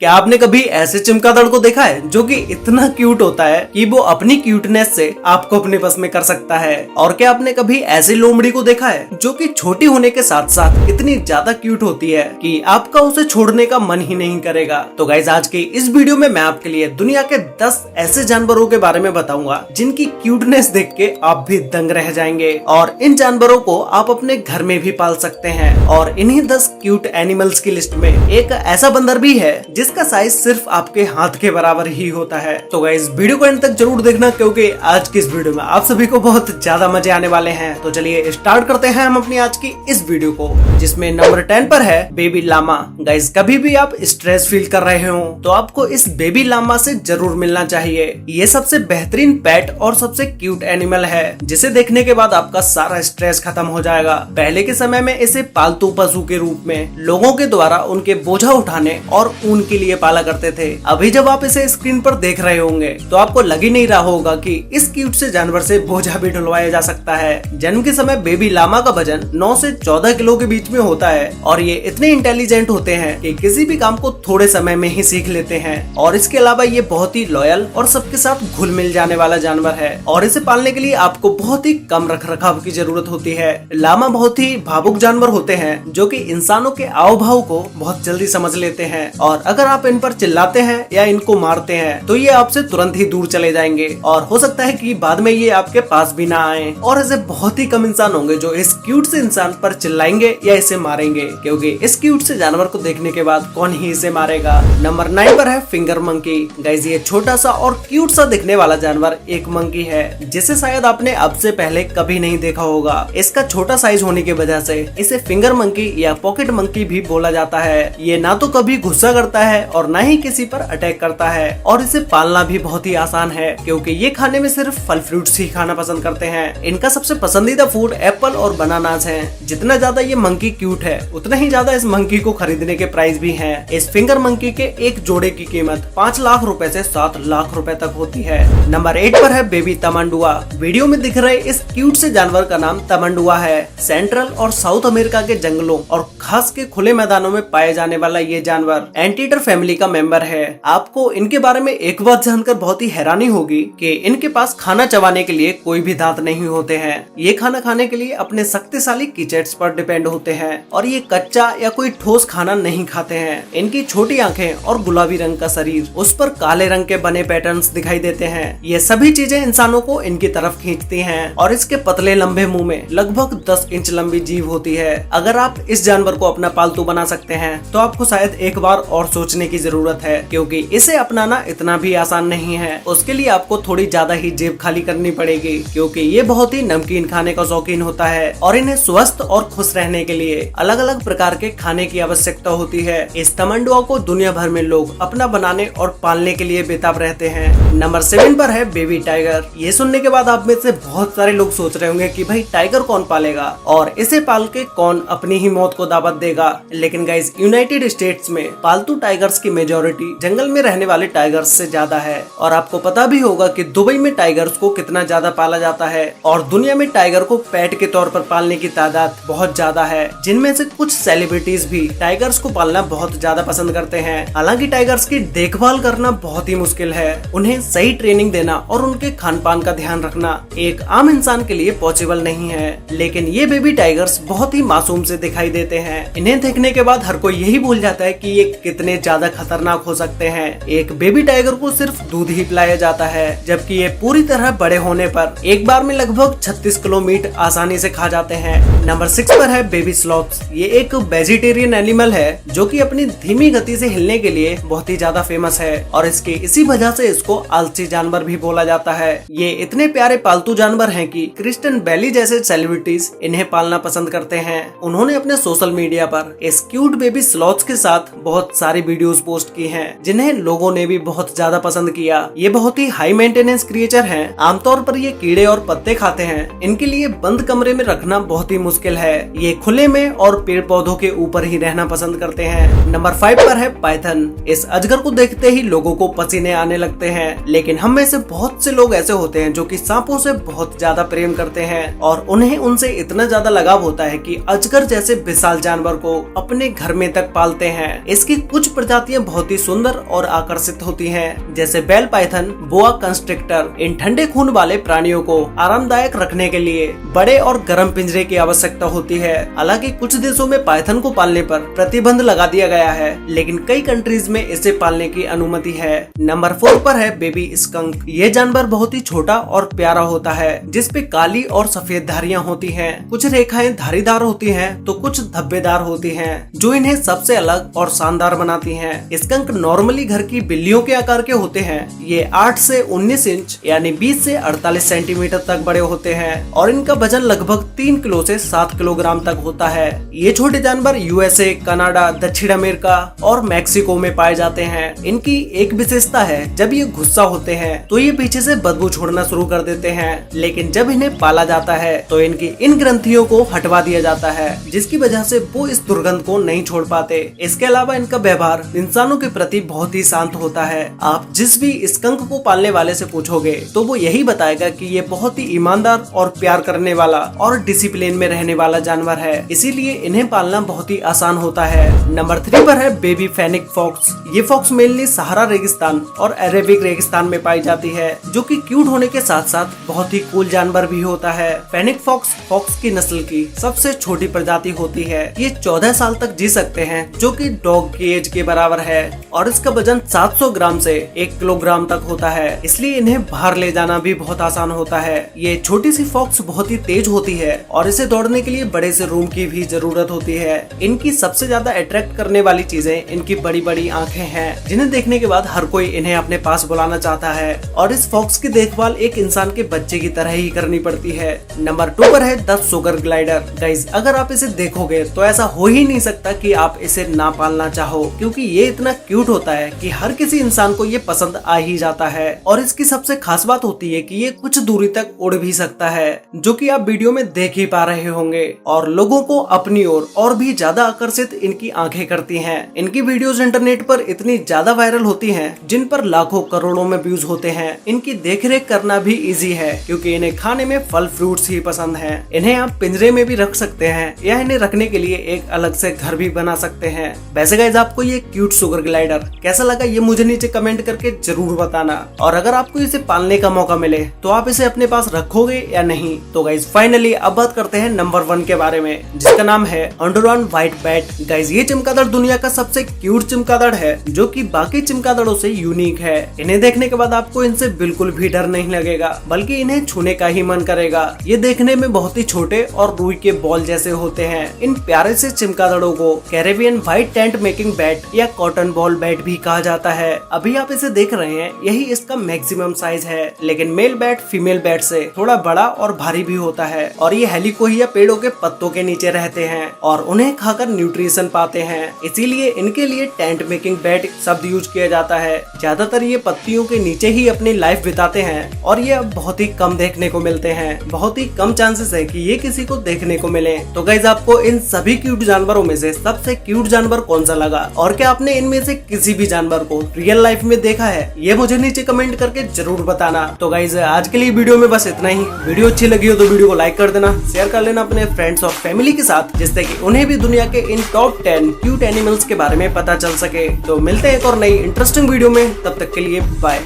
क्या आपने कभी ऐसे चमगादड़ को देखा है जो कि इतना क्यूट होता है कि वो अपनी क्यूटनेस से आपको अपने बस में कर सकता है? और क्या आपने कभी ऐसी लोमड़ी को देखा है जो कि छोटी होने के साथ साथ इतनी ज्यादा क्यूट होती है कि आपका उसे छोड़ने का मन ही नहीं करेगा? तो गाइस, आज के इस वीडियो में मैं आपके लिए दुनिया के 10 ऐसे जानवरों के बारे में बताऊंगा जिनकी क्यूटनेस देख के आप भी दंग रह जाएंगे। और इन जानवरों को आप अपने घर में भी पाल सकते हैं। और इन्हीं 10 क्यूट एनिमल्स की लिस्ट में एक ऐसा बंदर भी है जिसका साइज सिर्फ आपके हाथ के बराबर ही होता है। तो गाइस, वीडियो को एंड तक जरूर देखना क्योंकि आज की इस वीडियो में आप सभी को बहुत ज्यादा मजे आने वाले हैं। तो चलिए स्टार्ट करते हैं हम अपनी आज की इस वीडियो को, जिसमें नंबर 10 पर है बेबी लामा। गाइस, कभी भी आप स्ट्रेस फील कर रहे हो तो आपको इस बेबी लामा से जरूर मिलना चाहिए। ये सबसे बेहतरीन पेट और सबसे क्यूट एनिमल है जिसे देखने के बाद आपका सारा स्ट्रेस खत्म हो जाएगा। पहले के समय में इसे पालतू पशु के रूप में लोगों के द्वारा उनके बोझा उठाने और ऊन के लिए पाला करते थे। अभी जब आप इसे स्क्रीन पर देख रहे होंगे तो आपको लग ही नहीं रहा होगा कि इस क्यूट से जानवर से बोझा भी ढुलवाया जा सकता है। जन्म के समय बेबी लामा का वजन 9 से 14 किलो के बीच में होता है और ये इतने इंटेलिजेंट होते हैं कि किसी भी काम को थोड़े समय में ही सीख लेते हैं। और इसके अलावा ये बहुत ही लॉयल और सबके साथ घुल मिल जाने वाला जानवर है और इसे पालने के लिए आपको बहुत ही कम रख रखाव की जरूरत होती है। लामा बहुत ही भावुक जानवर होते हैं जो कि इंसानों के आव भाव को बहुत जल्दी समझ लेते हैं और अगर आप इन पर चिल्लाते हैं या इनको मारते हैं तो ये आपसे तुरंत ही दूर चले जाएंगे और हो सकता है कि बाद में ये आपके पास भी ना आए। और ऐसे बहुत ही कम इंसान होंगे जो इस क्यूट से इंसान पर चिल्लाएंगे या इसे मारेंगे, क्योंकि इस क्यूट से जानवर को देखने के बाद कौन ही इसे मारेगा। नंबर 9 पर है फिंगर मंकी। गाइस, ये छोटा सा और क्यूट सा दिखने वाला जानवर एक मंकी है जिसे शायद आपने अब से पहले कभी नहीं देखा होगा। इसका छोटा साइज होने की वजह से इसे फिंगर मंकी या पॉकेट मंकी भी बोला जाता है। ये ना तो कभी गुस्सा करता है और ना ही किसी पर अटैक करता है और इसे पालना भी बहुत ही आसान है क्योंकि ये खाने में सिर्फ फल फ्रूट्स ही खाना पसंद करते हैं। इनका सबसे पसंदीदा फूड एप्पल और बनानास हैं। जितना ज्यादा ये मंकी क्यूट है उतना ही ज्यादा इस मंकी को खरीदने के प्राइस भी हैं। इस फिंगर मंकी के एक जोड़े की कीमत 5 लाख रुपए से 7 लाख रुपए तक होती है। नंबर 8 पर है बेबी तमंडुआ। वीडियो में दिख रहे इस क्यूट से जानवर का नाम तमंडुआ है। सेंट्रल और साउथ अमेरिका के जंगलों और खास के खुले मैदानों में पाए जाने वाला ये जानवर एंटीटर फैमिली का मेंबर है। आपको इनके बारे में एक बात जानकर बहुत ही हैरानी होगी कि इनके पास खाना चबाने के लिए कोई भी दांत नहीं होते हैं। ये खाना खाने के लिए अपने शक्तिशाली कीचेट्स पर डिपेंड होते हैं और ये कच्चा या कोई ठोस खाना नहीं खाते हैं। इनकी छोटी आंखें और गुलाबी रंग का शरीर, उस पर काले रंग के बने पैटर्न्स दिखाई देते हैं। ये सभी चीजें इंसानों को इनकी तरफ खींचती हैं और इसके पतले लंबे मुंह में लगभग 10 इंच लंबी जीभ होती है। अगर आप इस जानवर को अपना पालतू बना सकते हैं तो आपको शायद एक बार और सोचने की जरूरत है, क्योंकि इसे अपनाना इतना भी आसान नहीं है। उसके लिए आपको थोड़ी ज्यादा ही जेब खाली करनी पड़ेगी, क्योंकि ये बहुत ही नमकीन खाने का शौकीन होता है और इन्हें स्वस्थ और खुश रहने के लिए अलग अलग प्रकार के खाने की आवश्यकता होती है। इस तमंडुआ को दुनिया भर में लोग अपना बनाने और पालने के लिए बेताब रहते हैं। नंबर 7 पर है बेबी टाइगर। ये सुनने के बाद आप में से बहुत सारे लोग सोच रहे होंगे कि भाई टाइगर कौन पालेगा और इसे पाल के कौन अपनी ही मौत को दावत देगा। लेकिन गाइस, यूनाइटेड स्टेट्स में पालतू टाइगर्स की मेजोरिटी जंगल में रहने वाले टाइगर्स से ज्यादा है। और आपको पता भी होगा कि दुबई में टाइगर्स को कितना ज्यादा पाला जाता है और दुनिया में टाइगर को पेट के तौर पर पालने की तादाद बहुत ज्यादा है, जिनमें से कुछ सेलिब्रिटीज भी टाइगर्स को पालना बहुत ज्यादा पसंद करते हैं। हालांकि टाइगर्स की देखभाल करना बहुत ही मुश्किल है। उन्हें सही ट्रेनिंग देना और उनके खान पान का ध्यान रखना एक आम इंसान के लिए पॉसिबल नहीं है। लेकिन ये बेबी टाइगर्स बहुत ही मासूम से दिखाई देते हैं। इन्हें देखने के बाद हर कोई यही भूल जाता है कि ये कितने ज्यादा खतरनाक हो सकते हैं। एक बेबी टाइगर को सिर्फ दूध ही पिलाया जाता है, जबकि ये पूरी तरह बड़े होने पर एक बार में लगभग 36 किलो मीट आसानी से खा जाते हैं। नंबर 6 पर है बेबी स्लॉथ्स। ये एक वेजिटेरियन एनिमल है जो कि अपनी धीमी गति से हिलने के लिए बहुत ही ज्यादा फेमस है और इसकी इसी वजह से इसको आलसी जानवर भी बोला जाता है। ये इतने प्यारे पालतू जानवर हैं कि क्रिस्टियन बेली जैसे सेलिब्रिटीज इन्हें पालना पसंद करते हैं। उन्होंने अपने सोशल मीडिया पर इस क्यूट बेबी स्लॉथ्स के साथ बहुत सारी वीडियोस पोस्ट की हैं, जिन्हें लोगों ने भी बहुत ज्यादा पसंद किया। ये बहुत ही हाई मेंटेनेंस क्रिएचर हैं। आमतौर पर ये कीड़े और पत्ते खाते हैं। इनके लिए बंद कमरे में रखना बहुत ही मुश्किल है। ये खुले में और पेड़ पौधों के ऊपर ही रहना पसंद करते हैं। नंबर 5 पर है पाइथन। इस अजगर को देखते ही लोगों को पसीने आने लगते हैं, लेकिन हम में से बहुत से लोग ऐसे होते हैं जो कि सांपों से बहुत ज्यादा प्रेम करते हैं और उन्हें उनसे इतना ज्यादा लगाव होता है कि अजगर जैसे विशाल जानवर को अपने घर में तक पालते हैं। इसकी कुछ प्रजातियां बहुत ही सुंदर और आकर्षित होती हैं, जैसे बेल पाइथन, बोआ कंस्ट्रिक्टर। इन ठंडे खून वाले प्राणियों को आरामदायक रखने के लिए बड़े और गर्म पिंजरे की आवश्यकता होती है। हालांकि कुछ देशों में पाइथन को पालने पर प्रतिबंध लगा दिया गया है, लेकिन कई कंट्रीज में इसे पालने की अनुमति है। नंबर 4 पर है बेबी स्कंक। ये जानवर बहुत ही छोटा और प्यारा होता है, जिसपे काली और सफेद धारियां होती हैं। कुछ रेखाएं धारीदार होती हैं तो कुछ धब्बेदार होती हैं, जो इन्हें सबसे अलग और शानदार बनाती हैं। स्कंक नॉर्मली घर की बिल्लियों के आकार के होते हैं। ये 8 से 19 इंच यानी 20 से 48 सेंटीमीटर तक बड़े होते हैं और इनका वजन लगभग 3 किलो से 7 किलोग्राम तक होता है। ये छोटे जानवर यूएसए, कनाडा, दक्षिण अमेरिका और मैक्सिको में पाए जाते हैं। इनकी एक विशेषता है, जब ये गुस्सा होते हैं तो ये पीछे से बदबू छोड़ना शुरू कर देते हैं, लेकिन जब इन्हें पाला जाता है तो इनकी इन ग्रंथियों को हटवा दिया जाता है, जिसकी वजह से वो इस दुर्गंध को नहीं छोड़ पाते। इसके अलावा इनका व्यवहार इंसानों के प्रति बहुत ही शांत होता है। आप जिस भी स्कंक को पालने वाले से पूछोगे तो वो यही बताएगा कि ये बहुत ही ईमानदार और प्यार करने वाला और डिसिप्लिन में रहने वाला जानवर है, इसीलिए इन्हें पालना बहुत ही आसान होता है। नंबर 3 पर है बेबी फेनिक फॉक्स। ये फॉक्स मेनली सहारा रेगिस्तान और अरेबिक रेगिस्तान में पाई जाती है, जो कि क्यूट होने के साथ साथ बहुत ही कूल जानवर भी होता है। फेनिक फॉक्स फॉक्स की नस्ल की सबसे छोटी प्रजाति होती है। ये 14 साल तक जी सकते हैं, जो कि डॉग की एज के बराबर है, और इसका वजन 700 ग्राम से 1 किलोग्राम तक होता है, इसलिए इन्हें बाहर ले जाना भी बहुत आसान होता है। ये छोटी सी फॉक्स बहुत ही तेज होती है और इसे दौड़ने के लिए बड़े से रूम की भी जरूरत होती है। इनकी सबसे ज्यादा अट्रैक्ट करने वाली चीजें इनकी बड़ी बड़ी आंखें हैं, जिन्हें देखने के बाद हर कोई इन्हें अपने पास बुलाना चाहता है, और इस फॉक्स की देखभाल एक इंसान के बच्चे की तरह ही करनी पड़ती है। नंबर 2 पर है द सुगर ग्लाइडर। गाइस, अगर आप इसे देखोगे तो ऐसा हो ही नहीं सकता कि आप इसे ना पालना चाहो, क्योंकि ये इतना क्यूट होता है कि हर किसी इंसान को ये पसंद आ ही जाता है। और इसकी सबसे खास बात होती है कि ये कुछ दूरी तक उड़ भी सकता है, जो कि आप वीडियो में देख ही पा रहे होंगे, और लोगों को अपनी ओर और भी ज्यादा आकर्षित इनकी आंखें करती हैं। इनकी वीडियोस इंटरनेट पर इतनी ज्यादा वायरल होती हैं, जिन पर लाखों करोड़ों में व्यूज होते हैं। इनकी देखरेख करना भी इजी है, क्योंकि इन्हें खाने में फल फ्रूट्स ही पसंद हैं। इन्हें आप पिंजरे में भी रख सकते हैं या इन्हें रखने के लिए एक अलग से घर भी बना सकते हैं। वैसे गाइस, आपको ये क्यूट सुगर ग्लाइडर कैसा लगा ये मुझे नीचे कमेंट करके जरूर बताना, और अगर आपको इसे पालने का मौका मिले तो आप इसे अपने पास रखोगे या नहीं। तो गाइस, फाइनली अब बात करते हैं नंबर 1 के बारे में, जिसका नाम है अंडोरान व्हाइट बैट। गाइस, ये चमगादड़ दुनिया का सबसे क्यूट चमगादड़ है, जो कि बाकी चमगादड़ों से यूनिक है। इन्हें देखने के बाद आपको इनसे बिल्कुल भी डर नहीं लगेगा, बल्कि इन्हें छूने का ही मन करेगा। ये देखने में बहुत ही छोटे और रुई के बॉल जैसे होते हैं। इन प्यारे से चमगादड़ों को Caribbean white tent making bat या कॉटन बॉल बैट भी कहा जाता है। अभी आप इसे देख रहे हैं, यही इसका मैक्सिमम साइज है, लेकिन मेल बैट फीमेल बैट से थोड़ा बड़ा और भारी भी होता है, और ये हेलिकोहिया पेड़ों के पत्तों के नीचे रहते हैं और उन्हें खाकर न्यूट्रिशन पाते हैं, इसीलिए इनके लिए टेंट मेकिंग बैट शब्द यूज किया जाता है। ज्यादातर ये पत्तियों के नीचे ही अपनी लाइफ बिताते हैं और ये अब बहुत ही कम देखने को मिलते हैं। बहुत ही कम चांसेस है कि ये किसी को देखने को मिले। तो गाइस, आपको इन सभी क्यूट जानवरों में से सबसे क्यूट जानवर कौन सा लगा, और क्या आपने इनमें से किसी भी जानवर को रियल लाइफ में देखा है, ये मुझे नीचे कमेंट करके जरूर बताना। तो गाइस, आज के लिए वीडियो में बस इतना ही। वीडियो अच्छी लगी हो तो वीडियो को लाइक कर देना, शेयर कर लेना अपने फ्रेंड्स और फैमिली के साथ, जिससे कि उन्हें भी दुनिया के इन टॉप 10 क्यूट एनिमल्स के बारे में पता चल सके। तो मिलते हैं एक और नई इंटरेस्टिंग वीडियो में, तब तक के लिए बाय।